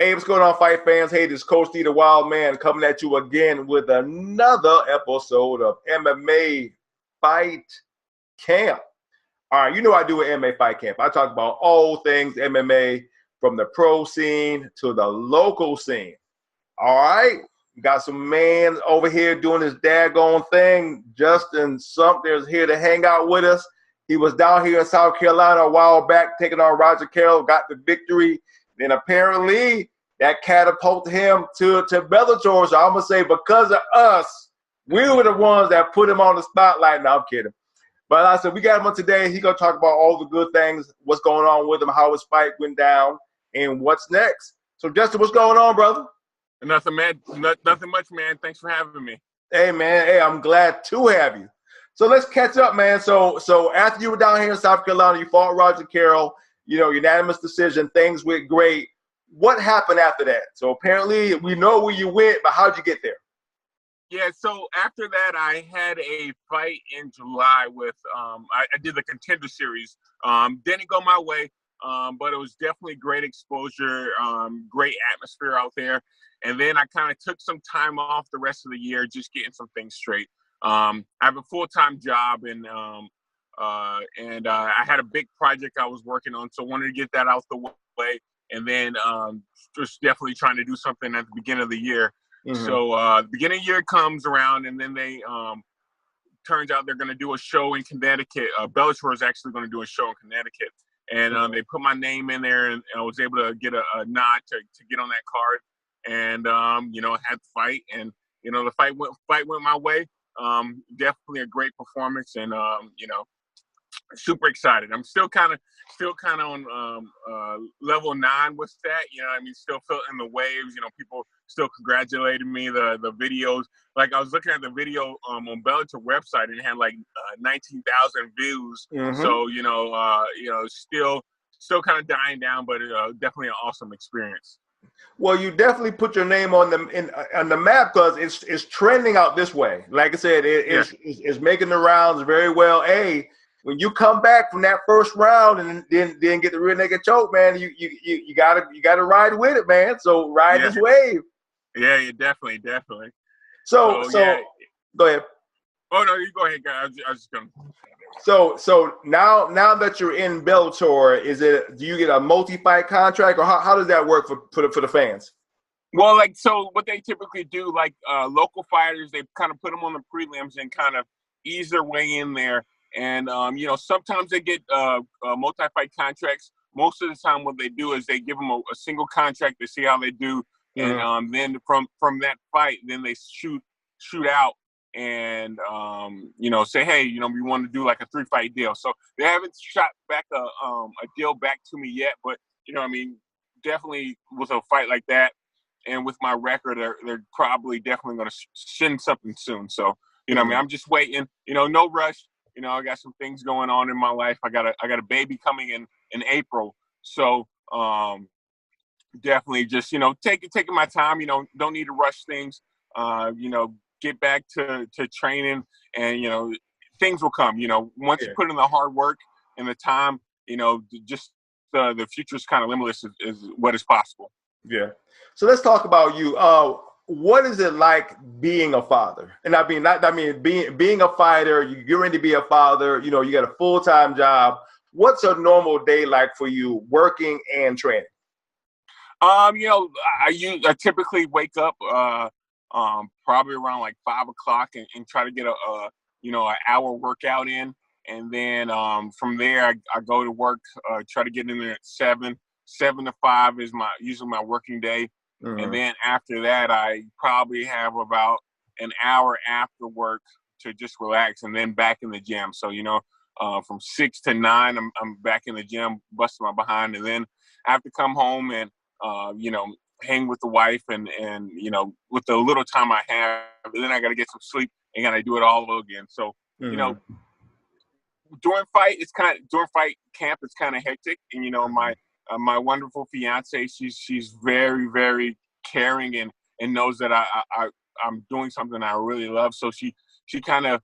Hey, what's going on, fight fans? Hey, this is Coach D, the Wild Man, coming at you again with another episode of MMA Fight Camp. All right, you know I do an MMA Fight Camp. I talk about all things MMA, from the pro scene to the local scene. All right, we got some man over here doing his daggone thing. Justin Sumter is here to hang out with us. He was down here in South Carolina a while back, taking on Roger Carroll, got the victory. Then apparently that catapulted him to Bellator. So I'm going to say because of us, we were the ones that put him on the spotlight. No, I'm kidding. But like I said, we got him on today. He's going to talk about all the good things, what's going on with him, how his fight went down, and what's next. So, Justin, what's going on, brother? Nothing, man. Nothing much, man. Thanks for having me. Hey, man. Hey, I'm glad to have you. So let's catch up, man. So after you were down here in South Carolina, you fought Roger Carroll, unanimous decision, things went great. What happened after that? So apparently we know where you went, but how'd you get there? Yeah, so after that, I had a fight in July with, I did the Contender Series. Didn't go my way, but it was definitely great exposure, great atmosphere out there. And then I kind of took some time off the rest of the year, just getting some things straight. I have a full-time job, and I had a big project I was working on, so wanted to get that out the way. And then just definitely trying to do something at the beginning of the year. Mm-hmm. So the beginning of the year comes around, and then they turns out they're going to do a show in Connecticut. Bellator is actually going to do a show in Connecticut, and they put my name in there, and I was able to get a nod to get on that card. And I had the fight, and the fight went my way. Definitely a great performance, and super excited. I'm still kind of on level 9 with that. Still feeling the waves. People still congratulating me. The videos, like I was looking at the video on Bellator website, and it had like 19,000 views. Mm-hmm. So still kind of dying down, but definitely an awesome experience. Well, you definitely put your name on the map, because it's trending out this way. Like I said, it's making the rounds very well. Hey, when you come back from that first round and then get the rear naked choke, man, you gotta ride with it, man. So ride this wave. Yeah, definitely. So go ahead. Oh no, you go ahead, guys. I was just gonna. So now that you're in Bellator, do you get a multi-fight contract, or how does that work for the fans? Well, so what they typically do, local fighters, they kind of put them on the prelims and kind of ease their way in there. And sometimes they get multi-fight contracts. Most of the time, what they do is they give them a single contract to see how they do, and then from that fight, then they shoot out. And say, hey, we want to do like a 3-fight deal. So they haven't shot back a deal back to me yet, but definitely with a fight like that, and with my record, they're probably definitely going to send something soon. So I'm just waiting. No rush. I got some things going on in my life. I got a baby coming in April. So definitely just taking my time. Don't need to rush things. Get back to training, and things will come. Once you put in the hard work and the time, just the future is kind of limitless is what is possible. Yeah. So let's talk about you. What is it like being a father? And being a fighter. You get ready to be a father. You got a full-time job. What's a normal day like for you, working and training? I typically wake up probably around like 5 o'clock and try to get an hour workout in. And then from there, I go to work, try to get in there at 7 to 5 is usually my working day. Mm-hmm. And then after that, I probably have about an hour after work to just relax, and then back in the gym. So, from 6 to 9, I'm back in the gym, busting my behind. And then I have to come home and, hang with the wife and with the little time I have, then I got to get some sleep and got to do it all over again. So, during fight camp, it's kind of hectic. And, my wonderful fiance, she's very, very caring and knows that I'm doing something I really love. So she kind of,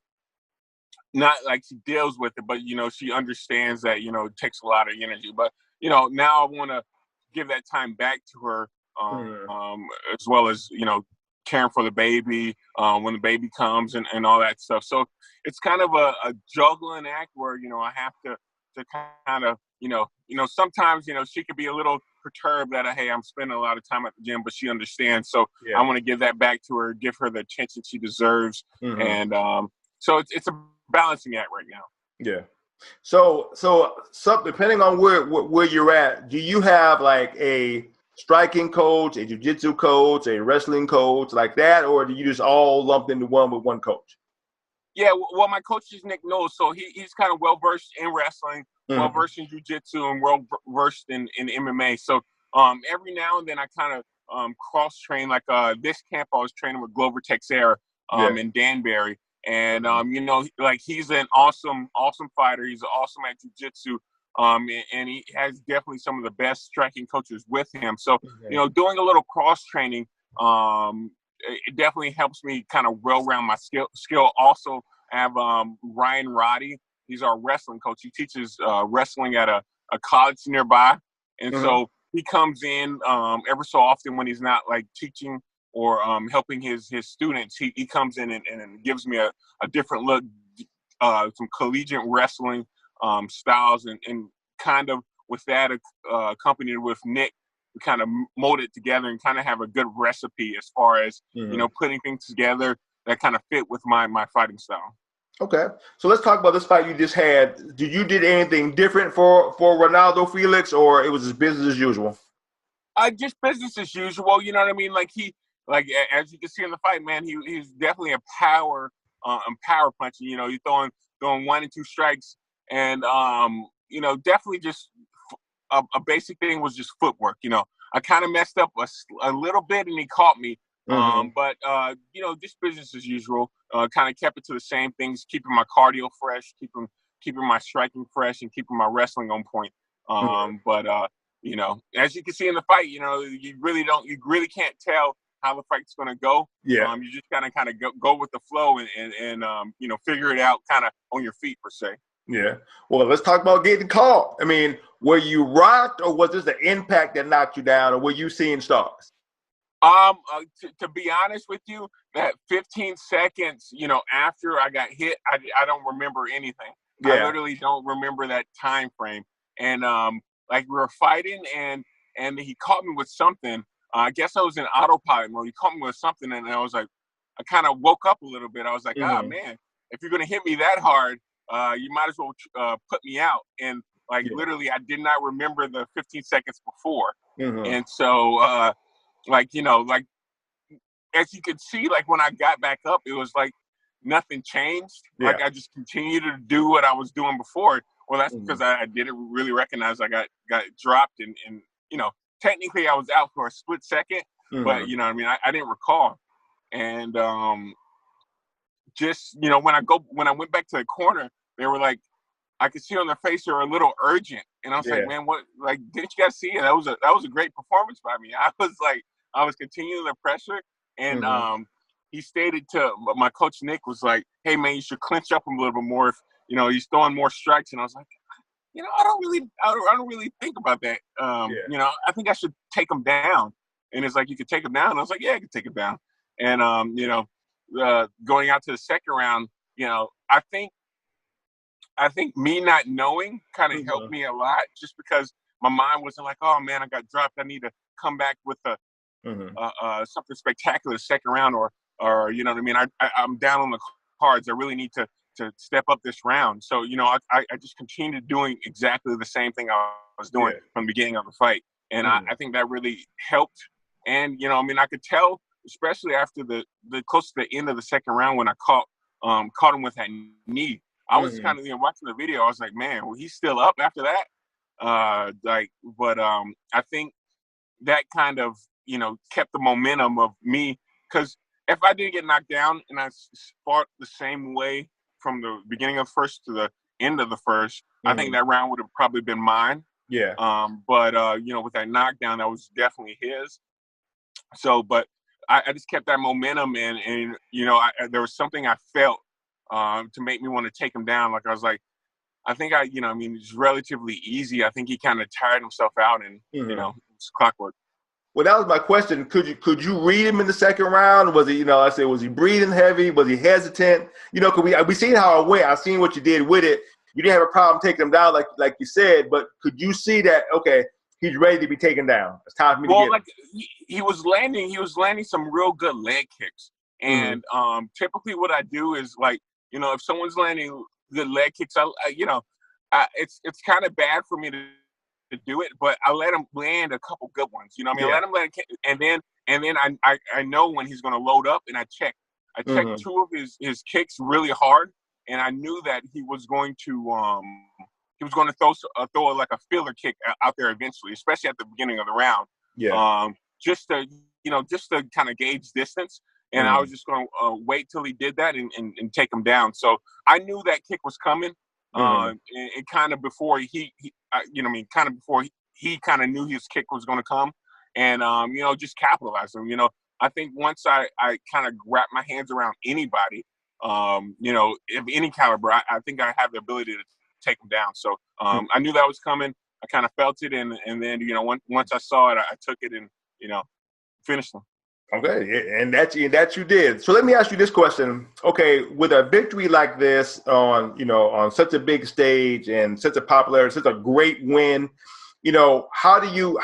not like she deals with it, but, she understands that, it takes a lot of energy. But, now I want to give that time back to her as well as, you know, caring for the baby when the baby comes and all that stuff. So it's kind of a juggling act where, you know, I have to kind of, you know, sometimes, you know, she could be a little perturbed that, hey, I'm spending a lot of time at the gym, but she understands. So I want to give that back to her, give her the attention she deserves. And so it's a balancing act right now. Yeah. So depending on where you're at, do you have like a striking coach, a jiu-jitsu coach, a wrestling coach like that, or do you just all lumped into one with one coach? Yeah, well, my coach is Nick Knowles, so he's kind of well-versed in wrestling, well-versed in jiu-jitsu, and well-versed in MMA. So every now and then I kind of cross-train. Like this camp I was training with Glover Texera in Danbury. And, you know, like he's an awesome fighter. He's awesome at jiu-jitsu. And he has definitely some of the best striking coaches with him. So, you know, doing a little cross-training, it definitely helps me kind of well-round my skill. Also, I have Ryan Roddy. He's our wrestling coach. He teaches wrestling at a college nearby. And so he comes in ever so often when he's not like teaching or helping his students. He comes in and gives me a different look, some collegiate wrestling styles, and kind of with that accompanied with Nick, we kind of mold it together and kind of have a good recipe as far as, you know, putting things together that kind of fit with my fighting style. Okay. So let's talk about this fight you just had. Did you did anything different for Ronaldo Felix, or it was just business as usual? Just business as usual. You know what I mean? Like as you can see in the fight, man, he's definitely a power punching. You know, he's throwing 1 and 2 strikes, and you know, definitely just a basic thing was just footwork. You know, I kind of messed up a little bit, and he caught me. But you know, just business as usual. Kind of kept it to the same things, keeping my cardio fresh, keeping my striking fresh, and keeping my wrestling on point. But you know, as you can see in the fight, you know, you really can't tell how the fight's going to go. Yeah. You just kind of go with the flow and you know, figure it out kind of on your feet per se. Yeah. Well, let's talk about getting caught. I mean, were you rocked, or was this the impact that knocked you down, or were you seeing stars? To be honest with you, that 15 seconds, you know, after I got hit, I don't remember anything. Yeah. I literally don't remember that time frame. And like we were fighting, and he caught me with something. I guess I was in autopilot mode. He caught me with something, and I was like, I kind of woke up a little bit. I was like, oh man, if you're gonna hit me that hard, you might as well put me out. And like literally, I did not remember the 15 seconds before. And so, like, you know, like as you could see, like when I got back up, it was like nothing changed. Like I just continued to do what I was doing before. Well, that's because I didn't really recognize I got dropped, and you know, technically I was out for a split second, but you know what I mean, I didn't recall. And just, you know, when I went back to the corner, they were like, I could see on their face they were a little urgent, and I was like, man, what? Like, didn't you guys see it? That was a great performance by me. I was continuing the pressure, and he stated to my coach Nick was like, hey man, you should clinch up him a little bit more. If you know he's throwing more strikes, and I was like, you know, I don't really think about that. You know, I think I should take him down. And it's like, you could take him down. And I was like, yeah, I could take him down. And you know, going out to the second round, you know, I think me not knowing kind of helped me a lot, just because my mind wasn't like, oh man, I got dropped, I need to come back with something spectacular second round, or you know what I mean, I'm down on the cards, I really need to step up this round. So, you know, I just continued doing exactly the same thing I was doing from the beginning of the fight. And I think that really helped. And, you know, I mean, I could tell, especially after the close to the end of the second round, when I caught him with that knee, I was kind of, you know, watching the video, I was like, man, well, he's still up after that. But I think that kind of, you know, kept the momentum of me, because if I did get knocked down and I fought the same way from the beginning of first to the end of the first, I think that round would have probably been mine. Yeah. But you know, with that knockdown, that was definitely his. So, but I just kept that momentum, and you know, there was something I felt to make me want to take him down. Like I was like, I think you know, I mean, it's relatively easy. I think he kind of tired himself out, and you know, it's clockwork. Well, that was my question. Could you read him in the second round? Was he, I say, was he breathing heavy? Was he hesitant? Because we seen how it went. I seen what you did with it. You didn't have a problem taking him down, like you said. But could you see that? Okay, he's ready to be taken down. It's time for me to get him. Like he was landing some real good leg kicks. And typically, what I do is if someone's landing good leg kicks, it's kind of bad for me to do it, but I let him land a couple good ones. I let him and then I know when he's going to load up, and I checked two of his kicks really hard, and I knew that he was going to throw like a filler kick out there eventually, especially at the beginning of the round. Yeah. Just to kind of gauge distance. And I was just going to wait till he did that and take him down. So I knew that kick was coming. And kind of before he kind of knew his kick was going to come, and just capitalize him. I think once I kind of wrap my hands around anybody, of any caliber, I think I have the ability to take him down. So I knew that was coming. I kind of felt it, and then once I saw it, I took it and finished him. Okay, and that you did. So let me ask you this question. Okay, with a victory like this on such a big stage and such a popular, such a great win, how do you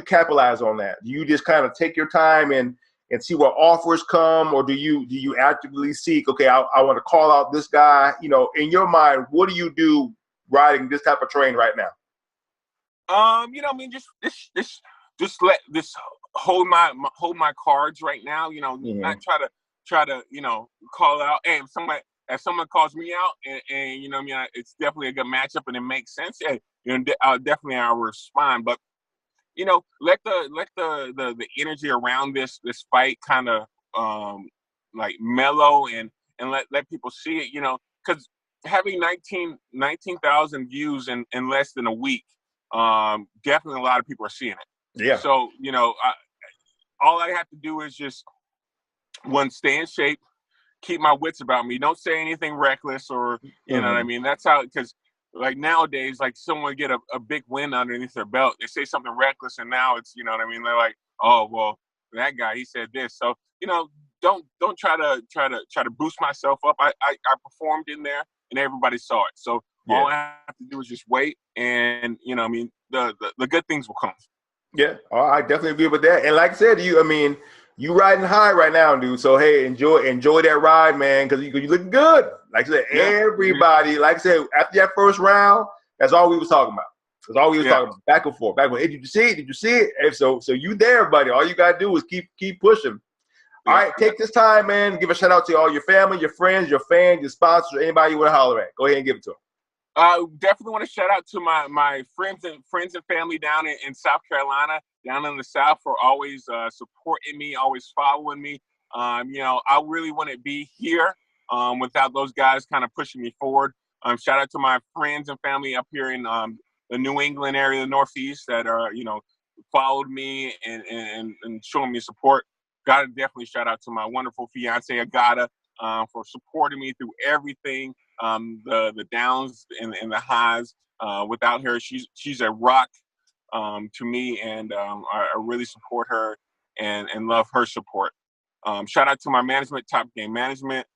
capitalize on that? Do you just kind of take your time and see what offers come, or do you actively seek? Okay, I want to call out this guy. In your mind, what do you do riding this type of train right now? Just let this hold my cards right now. Not try to call out. And if someone calls me out, and it's definitely a good matchup and it makes sense. I'll respond. But let the energy around this fight kind of mellow and let people see it. Because having 19,000 views in less than a week, definitely a lot of people are seeing it. Yeah. So all I have to do is just stay in shape, keep my wits about me. Don't say anything reckless, or you know what I mean. That's how, because nowadays, someone get a big win underneath their belt, they say something reckless, and now it's they're like, oh well, that guy, he said this. So don't try to boost myself up. I performed in there, and everybody saw it. So all I have to do is just wait, and the good things will come. Yeah, I definitely agree with that. And like I said, you riding high right now, dude. So hey, enjoy that ride, man, because you looking good. Like I said, everybody, like I said, after that first round, that's all we was talking about. That's all we was talking about, back and forth. Hey, did you see it? Did you see it? And so you there, buddy. All you gotta do is keep pushing. All right, take this time, man. Give a shout out to all your family, your friends, your fans, your sponsors, anybody you want to holler at. Go ahead and give it to them. I definitely want to shout out to my friends and family down in South Carolina, down in the South, for always supporting me, always following me. I really wouldn't be here without those guys kind of pushing me forward. Shout out to my friends and family up here in the New England area, the Northeast, that are followed me and showing me support. Gotta definitely shout out to my wonderful fiance Agata for supporting me through everything. The downs and the highs. Without her, she's a rock to me, and I really support her and love her support. Shout out to my management, Top Game Management.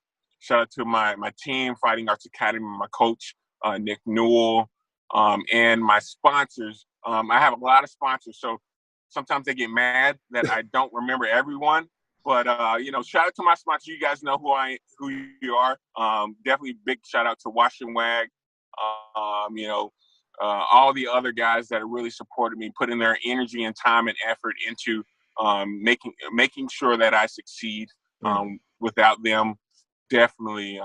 Shout out to my team, Fighting Arts Academy, my coach, Nick Newell, and my sponsors. I have a lot of sponsors, so sometimes they get mad that I don't remember everyone. But shout out to my sponsors. You guys know who you are. Definitely big shout out to Wash and Wag. All the other guys that have really supported me, putting their energy and time and effort into making sure that I succeed. Without them, definitely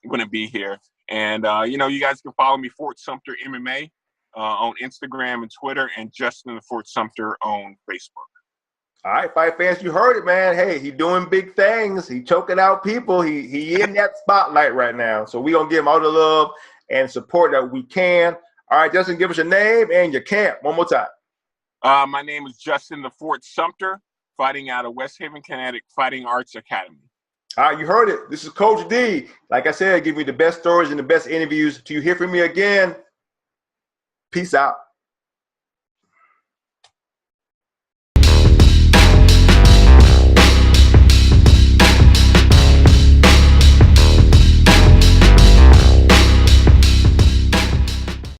wouldn't be here. And you guys can follow me, Fort Sumpter MMA, on Instagram and Twitter, and Justin the Fort Sumpter on Facebook. All right, fight fans, you heard it, man. Hey, he doing big things. He choking out people. He in that spotlight right now. So we gonna give him all the love and support that we can. All right, Justin, give us your name and your camp one more time. My name is Justin the Fort Sumpter, fighting out of West Haven, Connecticut, Fighting Arts Academy. All right, you heard it. This is Coach D. Like I said, give me the best stories and the best interviews. Till you hear from me again, peace out.